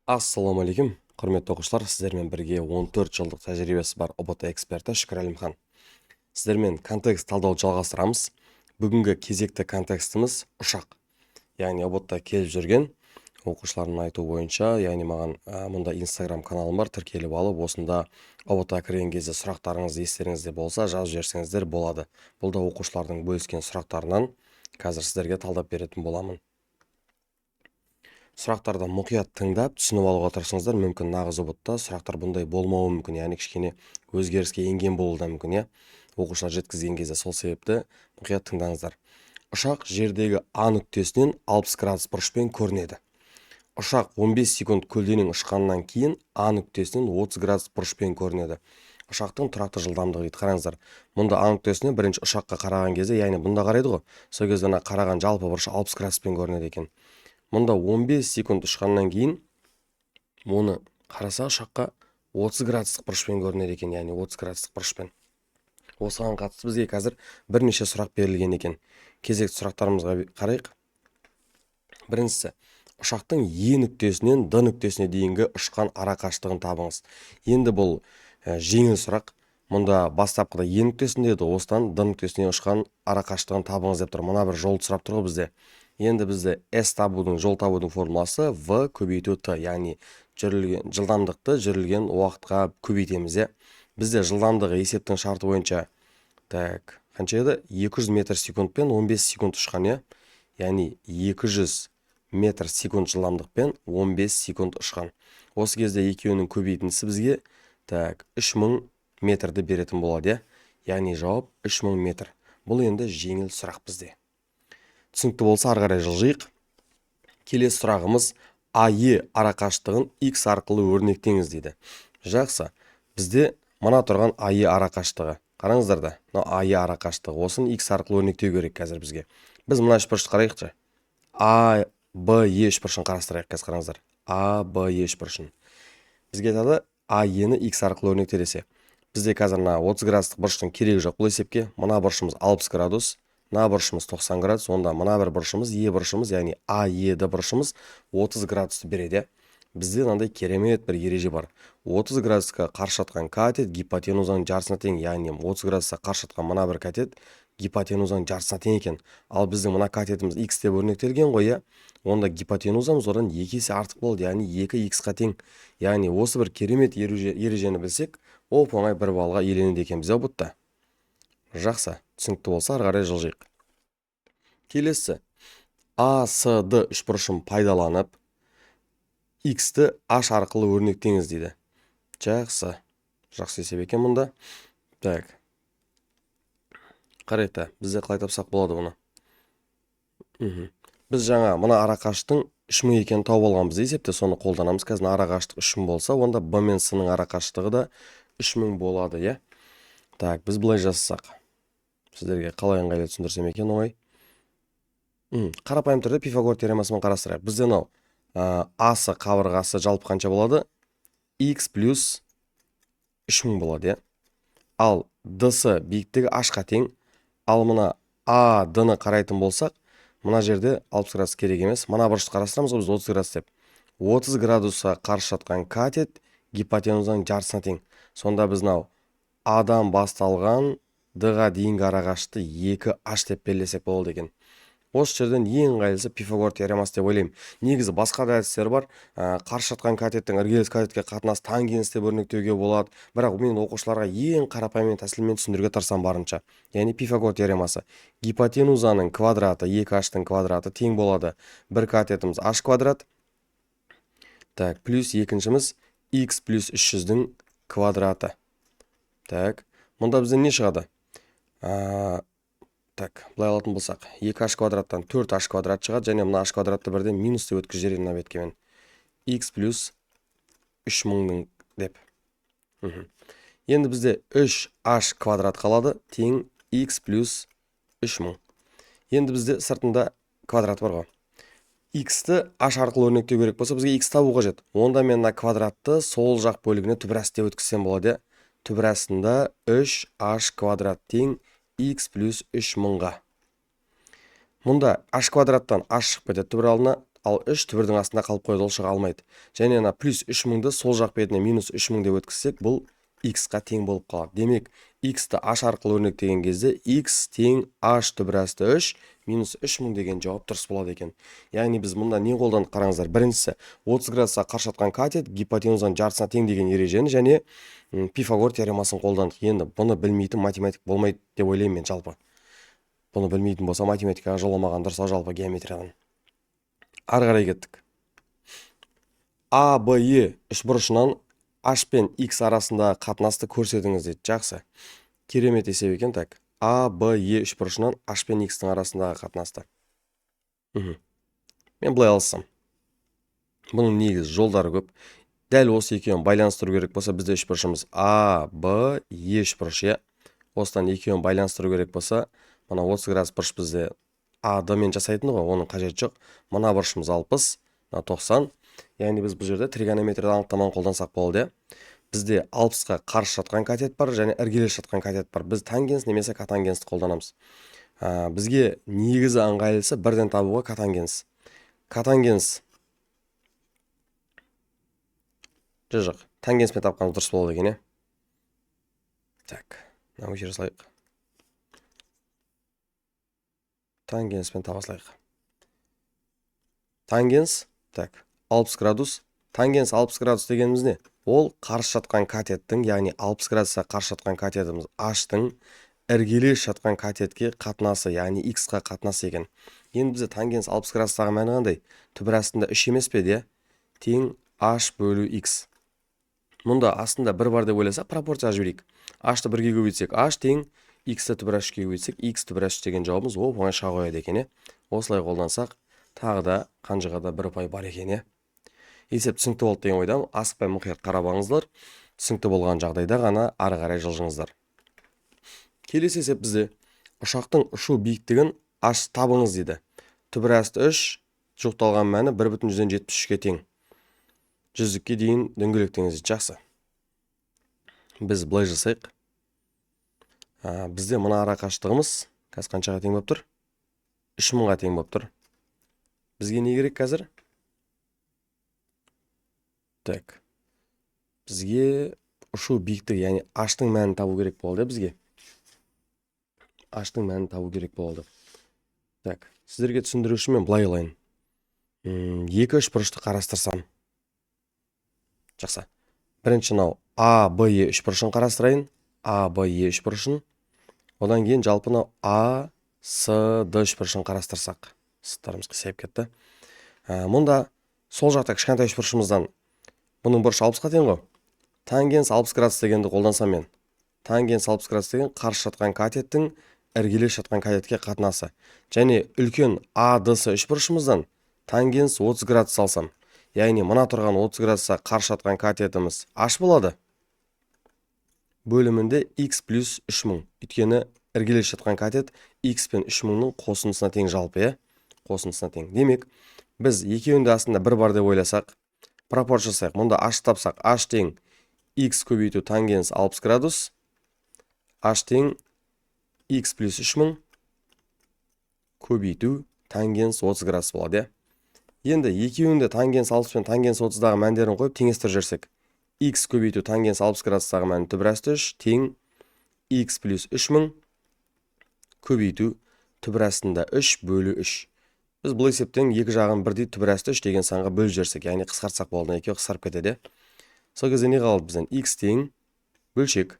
Ассалаумағалейкум, құрметті оқушылар, сіздермен бірге 14 жылдық тәжірибесі бар ұбт эксперті Шүкір Әлімхан. Сіздермен контекст талдауды жалғастырамыз. Бүгінгі кезекті контекстіміз ұшақ. Яғни ұбтта келіп жүрген оқушылардың айту бойынша, яғни маған мұнда Instagram каналым бар, тіркеліп алып, осында ұбтқа кірген кезде сұрақтарыңыз естеріңізде болса, жазып жіберсеңіздер болады. Бұл да оқушылардың бөліскен сұрақтарынан қазір сіздерге талдап беретін боламын. Сұрақтарды мұқият тыңдап, түсініп алуға тырысыңыздар. Мүмкін нағыз ұбтта сұрақтар бұндай болмауы мүмкін, яғни кішкене өзгеріске енген болуы да мүмкін, иә. Оқушылар жеткізген кезде сол себепті мұқият тыңдаңыздар. Ұшақ жердегі А нүктесінен 60 градус бұрышпен көрінеді. Ұшақ 15 секунд көлденең ұшқаннан кейін А нүктесінен 30 градус бұрышпен көрінеді. Ұшақтың тұрақты жылдамдығы дейді. Қараңыздар. Мұнда А нүктесіне бірінші ұшаққа қараған кезде, яғни бұнда қарайды ғой. Сол кезде қараған жалпы бұрышы 60 градуспен көрінеді екен. Мұнда 15 секунд ұшқаннан кейін оны қараса ұшаққа 30 градустық бұрышпен көрінеді екен, яғни 30 градустық бұрышпен. Осыған қатысты бізге қазір бірнеше сұрақ берілген екен. Кезекті сұрақтарымызға қарайық. Біріншісі, ұшақтың Е нүктесінен Д нүктесіне дейінгі ұшқан ара қашықтығын табыңыз. Енді бұл жеңіл сұрақ. Мұнда бастапқыда Е нүктесінде еді, осыдан Д нүктесіне ұшқан ара қашықтығын табыңыз деп тұр. Мына бір жолды сұрап тұр ғой бізде. Енді бізде S табудың, жол табудың формуласы V көбейту T, яғни жылдамдықты жүрілген уақытқа көбейтеміз. Бізде жылдамдығы есептің шарты бойынша қанша еді? 200 метр секундпен 15 секунд ұшқан, яғни 200 метр секунд жылдамдықпен 15 секунд ұшқан. Осы кезде екеуінің көбейтіндісі бізге 3000 метрді беретін болады, яғни жауап 3000 метр. Бұл енді жеңіл сұрақ бізде. Түсінікті болса, ары қарай жылжиық. Келесі сұрағымыз АЕ ара қашықтығын X арқылы өрнектеңіз дейді. Жақсы. Бізде мына тұрған АЕ ара қашықтығы. Қараңыздар да, АЕ ара қашықтығы. Осын X арқылы өрнектеу керек қазір бізге. Біз мына үшбұрышты қарайықшы. АБЕ үшбұрышын қарастырайық қазір, қараңыздар. АБЕ үшбұрышын. Бізге айтады АЕ-ні X арқылы өрнекте десе. Бізде қазір 30 градустық бұрыштың керегі жоқ бұл есепке. Мына бұрышымыз 60 градус. Мына бұрышымыз 90 градус, онда мына бір бұрышымыз, Е бұрышымыз, яғни АЕ-ді бұрышымыз 30 градусты береді. Бізде мынандай керемет бір ереже бар. 30 градусқа қарсы жатқан катет гипотенузаның жартысына тең, яғни 30 градусқа қарсы жатқан мына бір катет гипотенузаның жартысына тең екен. Ал біздің мына катетіміз X деп өрнектелген ғой, онда гипотенузамыз одан 2 есе артық болды, яғни 2X-қа тең. Яғни осы бір керемет ережені білсек, оп-оңай бір балға иеленеді екенбіз ұбтта. Жақсы, түсінікті болса, ары қарай жылжиық. Келесі, АСД үшбұрышын пайдаланып, X-ті H арқылы өрнектеңіз дейді. Жақсы есеп екен мұнда. Қарайта, бізде қалай тапсақ болады бұны. Біз жаңа мұна ара қашықтың 3000 екенін тауып алғанбыз есепте, соны қолданамыз. Қазір ара қашықтық 3000 болса, онда B мен S-ның ара қашықтығы да 3000 болады, біз былай жазсақ. Сіздерге қалай ыңғайлы түсіндірсем екен оңай. Қарапайым түрде Пифагор теоремасымен қарастырайық. Бізде асы қабырғасы жалпы қанша болады? X плюс 3000 болады, Ал D-сы биіктігі H-қа тең. Ал мұна A, D-ны қарайтын болсақ, мына жерде 60 градус керек емес. Мына бұрышты қарастырамыз ғой біз 30 градус деп. 30 градусқа қарсы жатқан катет гипотенузаның жартысына тең. Сонда біз A-дан басталған D-ға дейінгі ара қашықтықты 2H деп белгілесек болады екен. Осы жерден ең ыңғайлысы Пифагор теоремасы деп ойлаймын. Негізі басқа да әдістер бар. Қарсы жатқан катеттің іргелес катетке қатынас тангенс деп өрнектеуге болады. Бірақ мен оқушыларға ең қарапайым тәсілмен түсіндіруге тырысам барынша. Яғни Пифагор теоремасы. Гипотенузаның квадраты 2H-тың квадраты тең болады. Бір катетіміз H квадрат. Плюс екіншіміз X плюс 300-дің квадраты. Мұнда бізден не шығады? Бұлай алатын болсақ, 2H квадраттан 4H квадрат шығады, және мұна H квадратты бірден минус деп өткізер мына беткемен. X плюс 3000 деп. Енді бізде 3H квадрат қалады, тең X плюс 3000. Енді бізде сыртында квадрат бар ғой. X-ті H арқылы өрнектеу керек болса, бізге X табу қажет. Онда мен квадратты сол жақ бөлігіне түбірас деп өткізсем болады. Түбірасында 3H квадрат тең X плюс 3000-ға. Мұнда H квадраттан H шығып кетеді түбір алдына, ал 3 түбірдің астында қалып қойды, ол шыға алмайды. Және ана плюс 3000-ді сол жақ бетіне минус 3000 деп өткізсек, бұл x-қа тең болып қалады. Демек, x-ті h арқылы өрнектеген кезде x тең h түбір асты 3 минус 3000 деген жауап дұрыс болады екен. Яғни біз мұнда не қолдандық қараңыздар? Біріншісі 30 градусқа қарсы жатқан катет гипотенузаның жартысына тең деген ережені және Пифагор теоремасын қолдандық. Енді бұны білмейтін математик болмайды деп ойлаймын мен жалпы. Бұны білмейтін болса математикаға жоламаған дұрыс, жалпы геометриядан. Ары қарай кеттік. ABE үшбұрышынан H пен X арасындағы қатынасты көрсетіңіз дейді. Жақсы. Керемет есеп екен. Так. ABE үшбұрышынан H пен X-тің арасындағы қатынасты. Мен былай алсам. Бұның негізі жолдары көп. Дәл осы екеуін байланыстыру керек болса, бізде үшбұрышымыз ABE үшбұрышы. Осыдан екеуін байланыстыру керек болса, мына 30 градус бұрыш бізде A-ды мен жасайтын ғой, оның қажеті жоқ. Мына бұрышымыз 60, 90. Яғни біз бұл жерде тригонометрияда анықтаманы қолдансақ болды. Бізде 60-қа қарсы жатқан катет бар және іргелес жатқан катет бар. Біз тангенс немесе катангенсті қолданамыз. Бізге негізі ыңғайлысы бірден табуға катангенс. Катангенс жоқ, тангенспен тапқанымыз дұрыс болады екен, Так, мына өшіре салайық. Тангенспен таба салайық. Тангенс, так, 60 градус. Тангенс 60 градус дегеніміз не? Ол қарсы жатқан катеттің, яғни 60 градусқа қарсы жатқан катетіміз H-тың іргелес жатқан катетке қатынасы, яғни X-қа қатынасы екен. Енді бізде тангенс 60 градустағы мәні қандай? Түбір астында 3 емес пе де? Тең H бөлу X. Мұнда астында бір бар деп ойласақ, пропорция жіберейік. H-ты бірге көбейтсек, H тең X-ті түбір H-ке көбейтсек, X түбір H деген жауабымыз оңай шыға қояды екен. Осылай қолдансақ, тағы да қанжығада бір ұпай бар екен. Есеп түсінікті болды деген ойдамын. Асықпай мұқият қарап алыңыздар. Түсінікті болған жағдайда ғана ары қарай жылжыңыздар. Келесі есеп бізде ұшақтың ұшу биіктігін H табыңыз дейді. Түбір асты 3, жоқталған мәні 1,173-ке тең. 100-ке дейін дөңгелектеңіз. Жақсы. Біз былай жасайық. Бізде мына ара қашықтығымыз қазір қаншаға тең болып тұр? 3000-ға тең болып тұр. Бізге не керек қазір? Так. Бізге ұшу биіктігі, яғни H-тың мәнін табу керек болды бізге. H-тың мәнін табу керек болды. Так, сіздерге түсіндіру үшін мен былай алайын. Екі үшбұрышты қарастырсам. Жақсы. Бірінші мынау ABE үшбұрышын қарастырайын. ABE үшбұрышын. Одан кейін жалпы мынау ACD үшбұрышын қарастырсақ. Сызықтарымыз қисайып кетті. Мұнда сол жақта кішкентай үшбұрышымыздан бұның бұрышы 60-қа тең ғой. Тангенс 60 градус дегенді қолдансам мен. Тангенс 60 градус деген қарсы жатқан катеттің іргелес жатқан катетке қатынасы. Және үлкен ADC үшбұрышымыздан тангенс 30 градус алсам. Яғни мына тұрған 30 градусқа қарсы жатқан катетіміз H болады. Бөлімінде X плюс 3000. Өйткені іргелес жатқан катет X пен 3000-ның қосындысына тең жалпы, қосындысына тең. Демек, біз екеуінде астында бір бар деп ойласақ, пропорция жасайық. Мұнда H тапсақ, H тең X көбейту тангенс 60 градус, H тең X плюс 3000 көбейту тангенс 30 градус болады. Енді екеуінде тангенс 60 пен тангенс 30-дағы мәндерін қойып теңестіріп жүрсек, X көбейту тангенс 60 градустағы мәні түбір асты 3 тең X плюс 3000 көбейту түбір астында 3 бөлу 3. Біз бұл есептен екі жағын бірдей түбір асты 3 деген санға бөліп жүрсек, яғни қысқартсақ болды, екеуі қысқарып кетеді. Сол кезде не қалды бізден? X тең бөлшек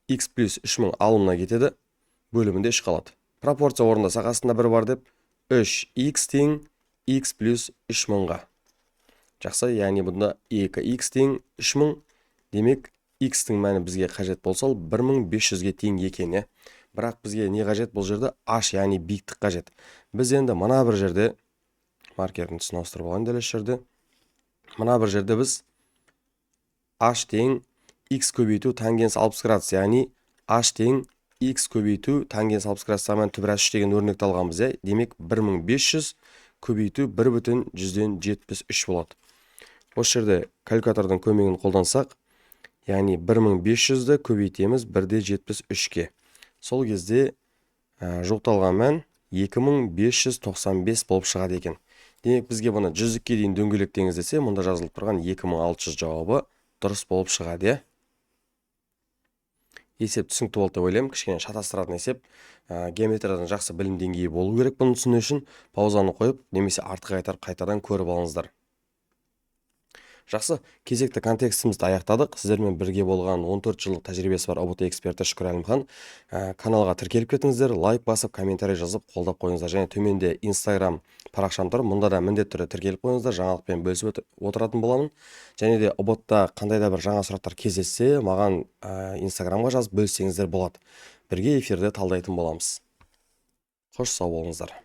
X плюс 3000 алымына кетеді, бөлімінде 3 қалады. Пропорция орындасақ астында бір бар деп 3x тең X плюс 3000-ға. Жақсы, яғни бұнда 2x тең 3000, демек x-тің мәні бізге қажет болса 1500-ге тең екен. Бірақ бізге не қажет бұл жерде? H, яғни биіктік қажет. Біз енді мына бір жерде, маркердің түсін ауыстырып алайын дәл осы жерде. Мына бір жерде біз H тең x көбейту тангенс 60 градус, яғни H тең x көбейту тангенс 60 градустағы мәні түбір асты 3 деген өрнекті алғанбыз. Демек 1500 көбейту 1,73 болады. Осы жерде калькулятордың көмегін қолдансақ, яғни 1500-ді көбейтеміз 1,73-ке. Сол кезде жоқталған мән 2595 болып шығады екен. демек бізге бұны 100-ке дейін дөңгелектеңіз десе, мұнда жазылып тұрған 2600 жауабы дұрыс болып шығады, иә. Есеп түсінікті болды деп ойлаймын. Кішкене шатастыратын есеп. Геометриядан жақсы білім деңгейі болу керек бұны түсіну үшін. Паузаны қойып, немесе артқа қайтарып қайтадан көріп алыңыздар. Жақсы, кезекті контекстімізді аяқтадық. Сіздермен бірге болған 14 жылдық тәжірибесі бар ОБТ эксперті Шүкір Әлімхан. Каналға тіркеліп кетіңіздер, лайк басып, комментарий жазып, қолдап қойыңыздар. Және төменде Instagram парақшам тұр. Мұнда да міндетті түрде тіркеліп қойыңыздар. Жаңалықпен бөлісіп отыратын боламын. Және де ОБТ-та қандай да бір жаңа сұрақтар кездессе, маған Instagramға жазып бөліссеңіздер болады. Бірге эфирде талдайтын боламыз. Қош сау болыңыздар.